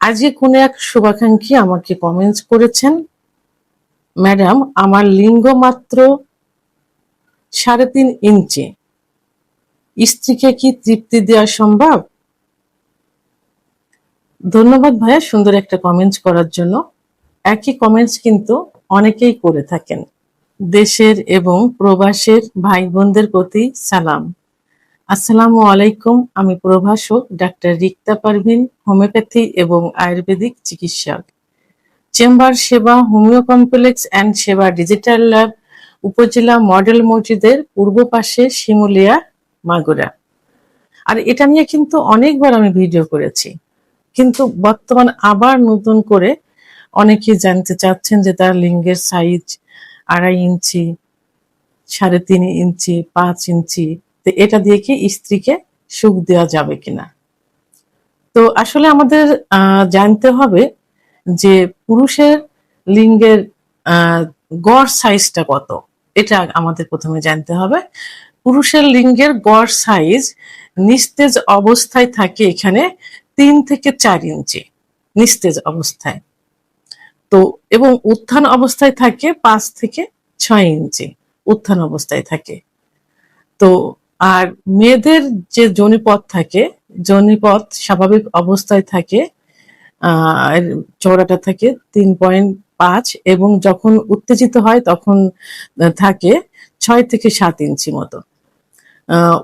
আজকে কোনো এক শুভাকাঙ্ক্ষী আমাকে কমেন্টস করেছেন, ম্যাডাম আমার লিঙ্গ মাত্র 3.5 ইঞ্চি, স্ত্রীকে কি তৃপ্তি দেওয়া সম্ভব? ধন্যবাদ ভাইয়া সুন্দর একটা কমেন্টস করার জন্য। একই কমেন্টস কিন্তু অনেকেই করে থাকেন। দেশের এবং প্রবাসের ভাই বোনদের প্রতি সালাম। আসসালামু আলাইকুম। আমি প্রভাষক ডাক্তার রিক্তা পারভিন, হোমিওপ্যাথি এবং আয়ুর্বেদিক চিকিৎসক। চেম্বার সেবা হোমিও কমপ্লেক্স অ্যান্ড সেবা ডিজিটাল ল্যাব, উপজেলা মডেল মসজিদের পূর্ব পাশে, শিমুলিয়া, মাগুরা। আর এটা নিয়ে কিন্তু অনেকবার আমি ভিডিও করেছি, কিন্তু বর্তমান আবার নতুন করে অনেকে জানতে চাচ্ছেন যে তার লিঙ্গের সাইজ 2.5 ইঞ্চি, 3.5 ইঞ্চি, 5 ইঞ্চি, তো এটা দিয়ে কি স্ত্রীকে সুখ দেওয়া যাবে কিনা। তো আসলে আমাদের জানতে হবে যে পুরুষের লিঙ্গের গড় সাইজটা কত, এটা আমাদের প্রথমে জানতে হবে। পুরুষের লিঙ্গের গড় সাইজ নিস্তেজ অবস্থায় থাকে এখানে 3 থেকে 4 ইঞ্চি নিস্তেজ অবস্থায়, তো এবং উত্থান অবস্থায় থাকে 5 থেকে 6 ইঞ্চি উত্থান অবস্থায় থাকে। তো আর মেয়েদের যে যোনিপথ থাকে, যোনিপথ স্বাভাবিক অবস্থায় থাকে, চওড়াটা থাকে 3.5 এবং যখন উত্তেজিত হয় তখন থাকে 6 থেকে 7 ইঞ্চি মতো।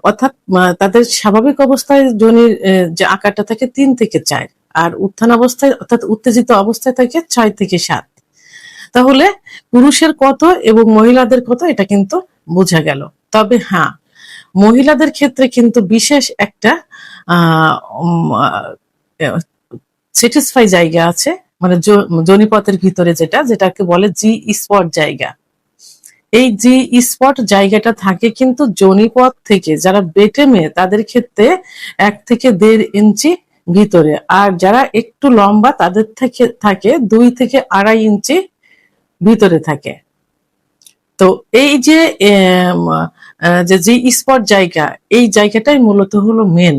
অর্থাৎ তাদের স্বাভাবিক অবস্থায় যোনির যে আকারটা থাকে 3 থেকে 4, আর উত্থান অবস্থায় অর্থাৎ উত্তেজিত অবস্থায় থাকে 6 থেকে 7। তাহলে পুরুষের কত এবং মহিলাদের কত এটা কিন্তু বোঝা গেল। তবে হ্যাঁ, মহিলাদের ক্ষেত্রে কিন্তু বিশেষ একটা স্যাটিসফাই জায়গা আছে, মানে যোনিপথের ভিতরে যেটাকে বলে জি স্পট জায়গা। এই জি স্পট জায়গাটা থাকে কিন্তু যোনিপথ থেকে যারা বেটে মেয়ে তাদের ক্ষেত্রে 1 থেকে 1.5 ইঞ্চি ভিতরে, আর যারা একটু লম্বা তাদের থেকে থাকে 2 থেকে 2.5 ইঞ্চি ভিতরে থাকে। তো এই যে জি স্পট জায়গা, এই জায়গাটাই মূলত হলো মেন।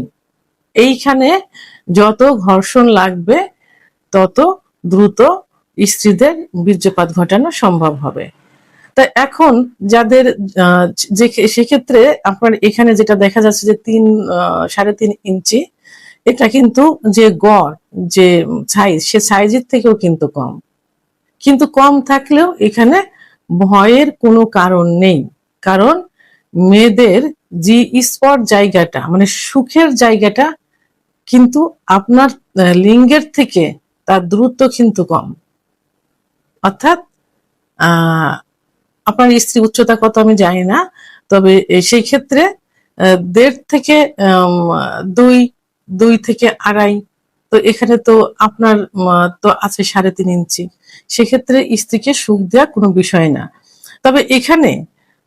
এইখানে যত ঘর্ষণ লাগবে তত দ্রুত স্ত্রীদের বীর্যপাত ঘটানো সম্ভব হবে। তা এখন যাদের যে সেক্ষেত্রে আপনার এখানে যেটা দেখা যাচ্ছে যে 3.5 ইঞ্চি, এটা কিন্তু যে গড় যে সাইজ, সে সাইজের থেকেও কিন্তু কম। কিন্তু কম থাকলেও এখানে ভয়ের কোনো কারণ নেই, কারণ মেয়েদের জি স্পট জায়গাটা মানে সুখের জায়গাটা কিন্তু আপনার লিঙ্গের থেকে তার দূরত্ব কিন্তু কম। অর্থাৎ আপনার স্ত্রী উচ্চতা কত আমি জানি না, তবে সেই ক্ষেত্রে 1.5 থেকে 2 থেকে 2.5, তো এখানে তো আপনার তো আছে 3.5 ইঞ্চি, সেক্ষেত্রে স্ত্রীকে সুখ দেওয়া কোনো বিষয় না। তবে এখানে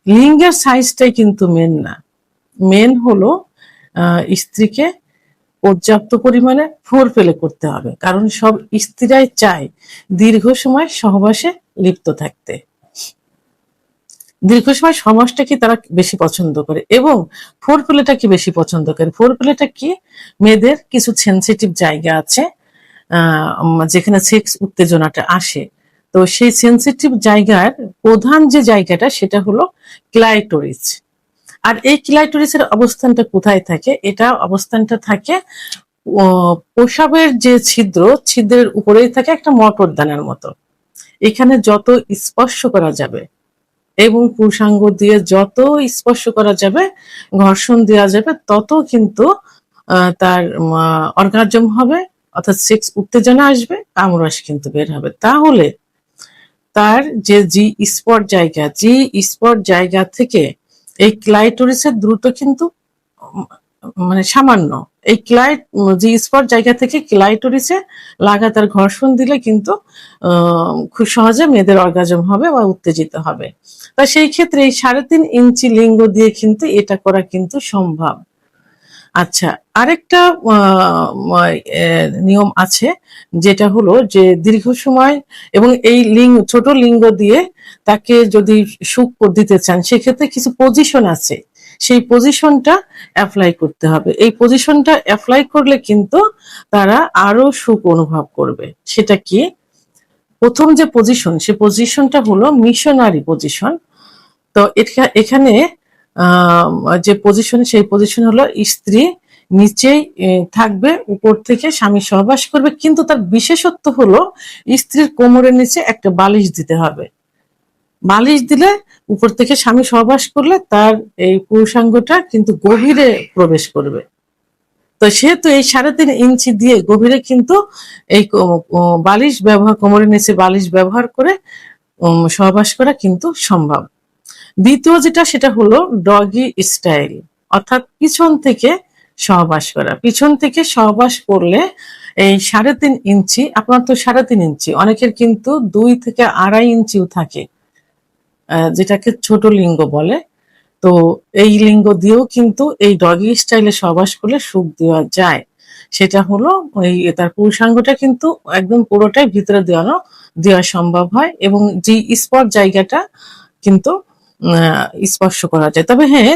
লিঙ্গের সাইজটাই কিন্তু মেন না, মেন হলো স্ত্রীকে পর্যাপ্ত পরিমাণে ফোরপ্লে করতে হবে, কারণ সব স্ত্রীরাই চায় দীর্ঘ সময় সহবাসে লিপ্ত থাকতে। দীর্ঘ সময় সমাজটা কি তারা বেশি পছন্দ করে এবং ফোরপ্লেটা কি বেশি পছন্দ করে। ফোরপ্লেটা কি, মেয়েদের কিছু সেনসিটিভ জায়গা আছে যেখানে সেক্স উত্তেজনাটা আসে, তো সেই সেনসিটিভ জায়গার প্রধান যে জায়গাটা সেটা হলো ক্লাইটোরিস। আর এই ক্লাইটোরিসের অবস্থানটা কোথায় থাকে, এটা অবস্থানটা থাকে প্রসাবের যে ছিদ্রের উপরেই থাকে একটা মটর দানার মতো। এখানে যত স্পর্শ করা যাবে এবং পুরুষাঙ্গ দিয়ে যত স্পর্শ করা যাবে, ঘর্ষণ দেওয়া যাবে, তত কিন্তু তার অর্গাজম হবে, অর্থাৎ সেক্স উত্তেজনা আসবে, কামরস কিন্তু বের হবে। তাহলে তার যে জি স্পট জায়গা থেকে এই ক্লাইটোরিসের দ্রুত কিন্তু মানে সামান্য, এই জি স্পট জায়গা থেকে ক্লাইটোরিসে লাগাতার ঘর্ষণ দিলে কিন্তু খুব সহজে মেয়েদের অর্গাজম হবে বা উত্তেজিত হবে। তা সেই ক্ষেত্রে এই 3.5 ইঞ্চি লিঙ্গ দিয়ে কিন্তু এটা করা কিন্তু সম্ভব। আচ্ছা, আরেকটা নিয়ম আছে, যেটা হলো যে দীর্ঘ সময় এবং এই ছোট লিঙ্গ দিয়ে তাকে যদি সুখ দিতে চান, সেক্ষেত্রে কিছু পজিশন আছে, সেই পজিশনটা অ্যাপ্লাই করতে হবে। এই পজিশনটা অ্যাপ্লাই করলে কিন্তু তারা আরো সুখ অনুভব করবে। সেটা কি? প্রথম যে পজিশন, সে পজিশনটা হলো মিশনারি পজিশন। তো এখানে যে পজিশন, সেই পজিশন হলো স্ত্রী নিচেই থাকবে, উপর থেকে স্বামী সহবাস করবে, কিন্তু তার বিশেষত্ব হলো স্ত্রীর কোমরের নিচে একটা বালিশ দিতে হবে। বালিশ দিলে উপর থেকে স্বামী সহবাস করলে তার এই পুরুষাঙ্গটা কিন্তু গভীরে প্রবেশ করবে। তো সেহেতু এই 3.5 ইঞ্চি দিয়ে গভীরে কিন্তু এই বালিশ ব্যবহার, কোমরের নিচে বালিশ ব্যবহার করে সহবাস করা কিন্তু সম্ভব। দ্বিতীয় যেটা, সেটা হলো ডগি স্টাইল, অর্থাৎ পিছন থেকে সহবাস করা। পিছন থেকে সহবাস করলে এই 3.5 ইঞ্চি, আপনার তো 3.5 ইঞ্চি, অনেকের কিন্তু 2 থেকে 2.5 ইঞ্চিও থাকে, যেটাকে ছোট লিঙ্গ বলে। তো এই লিঙ্গ দিয়েও কিন্তু এই ডগি স্টাইলে সহবাস করলে সুখ দেওয়া যায়। সেটা হলো ওই তার পুরুষাঙ্গটা কিন্তু একদম পুরোটাই ভিতরে দেওয়া সম্ভব হয়, এবং যে স্পট জায়গাটা কিন্তু স্পর্শ করা যায়। তবে হ্যাঁ,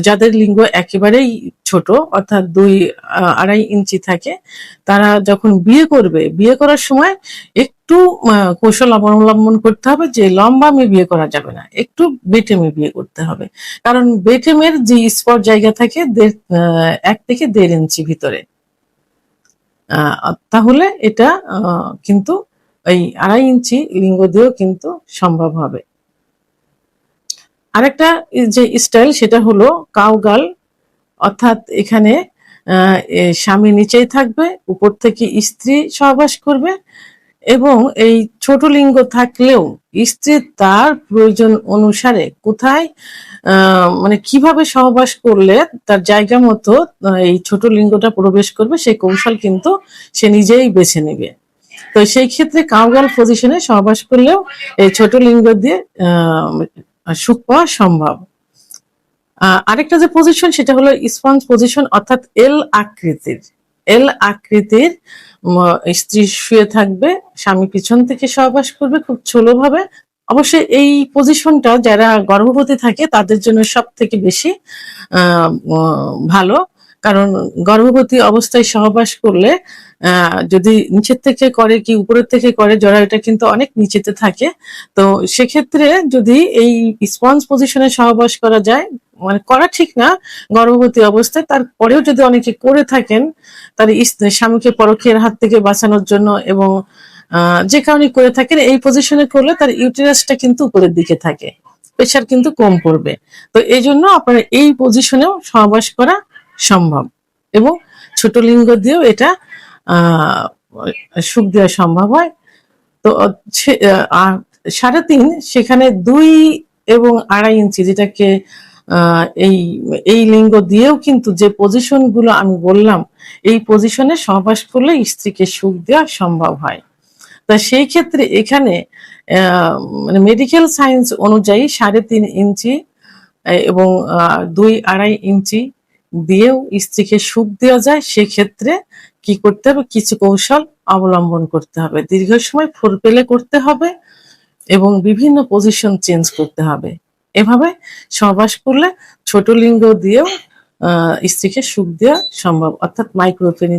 যাদের লিঙ্গ একেবারেই ছোট, অর্থাৎ 2-2.5 ইঞ্চি থাকে, তারা যখন বিয়ে করবে, বিয়ে করার সময় একটু কৌশল অবলম্বন করতে হবে যে লম্বা মেয়ে বিয়ে করা যাবে না, একটু বেটে মেয়ে বিয়ে করতে হবে। কারণ বেটে মেয়ের যে স্পট জায়গা থাকে 1 থেকে 1.5 ইঞ্চি ভিতরে, তাহলে এটা কিন্তু এই 2.5 ইঞ্চি লিঙ্গ দিয়েও কিন্তু সম্ভব হবে। আরেকটা যে স্টাইল, সেটা হলো কাউগাল, অর্থাৎ এখানে স্বামী নিচেই থাকবে, উপর থেকে স্ত্রী সহবাস করবে, এবং এই ছোট লিঙ্গ থাকলেও স্ত্রী তার প্রয়োজন অনুসারে কোথায়, মানে কিভাবে সহবাস করলে তার জায়গা মতো এই ছোট লিঙ্গটা প্রবেশ করবে, সেই কৌশল কিন্তু সে নিজেই বেছে নেবে। তো সেই ক্ষেত্রে কাউগাল পজিশনে সহবাস করলেও এই ছোট লিঙ্গ দিয়ে সুখ পাওয়া সম্ভব। আরেকটা যে পজিশন, সেটা হলো স্পঞ্জ পজিশন, অর্থাৎ এল আকৃতির স্ত্রী শুয়ে থাকবে, স্বামী পিছন থেকে সহবাস করবে খুব ছোটভাবে। অবশ্যই এই পজিশনটা যারা গর্ভবতী থাকে তাদের জন্য সব থেকে বেশি ভালো, কারণ গর্ভবতী অবস্থায় সহবাস করলে যদি নিচের থেকে করে কি উপরের থেকে করে, জরায়ুটা কিন্তু অনেক নিচেতে থাকে। তো সেক্ষেত্রে যদি এই স্পঞ্জ পজিশনে সহবাস করা যায়, মানে করা ঠিক না গর্ভবতী অবস্থায়, তারপরেও যদি অনেকে করে থাকেন তার স্বামীকে পরকীয়ার হাত থেকে বাঁচানোর জন্য, এবং যে কারণে করে থাকেন, এই পজিশনে করলে তার ইউটেরাসটা কিন্তু উপরের দিকে থাকে, প্রেশার কিন্তু কম পড়বে। তো এই জন্য আপনার এই পজিশনেও সহবাস করা সম্ভব, এবং ছোট লিঙ্গ দিয়েও এটা সুখ দেওয়া সম্ভব হয়। তো 3.5, সেখানে 2 এবং 2.5 ইঞ্চি, যেটাকে এই লিঙ্গ দিয়েও কিন্তু যে পজিশন গুলো আমি বললাম, এই পজিশনে সহবাস করলে স্ত্রীকে সুখ দেওয়া সম্ভব হয়। তা সেই ক্ষেত্রে এখানে মানে মেডিকেল সায়েন্স অনুযায়ী 3.5 ইঞ্চি এবং 2-2.5 ইঞ্চি দিয়েও স্ত্রীকে সুখ দেওয়া যায়। সেক্ষেত্রে কি করতে হবে? কিছু কৌশল অবলম্বন করতে হবে, দীর্ঘ সময় ফোরপ্লে করতে হবে, এবং বিভিন্ন পজিশন চেঞ্জ করতে হবে। এভাবে সহবাস করলে ছোট লিঙ্গ দিয়েও স্ত্রীকে সুখ দেওয়া সম্ভব, অর্থাৎ মাইক্রোপেনিস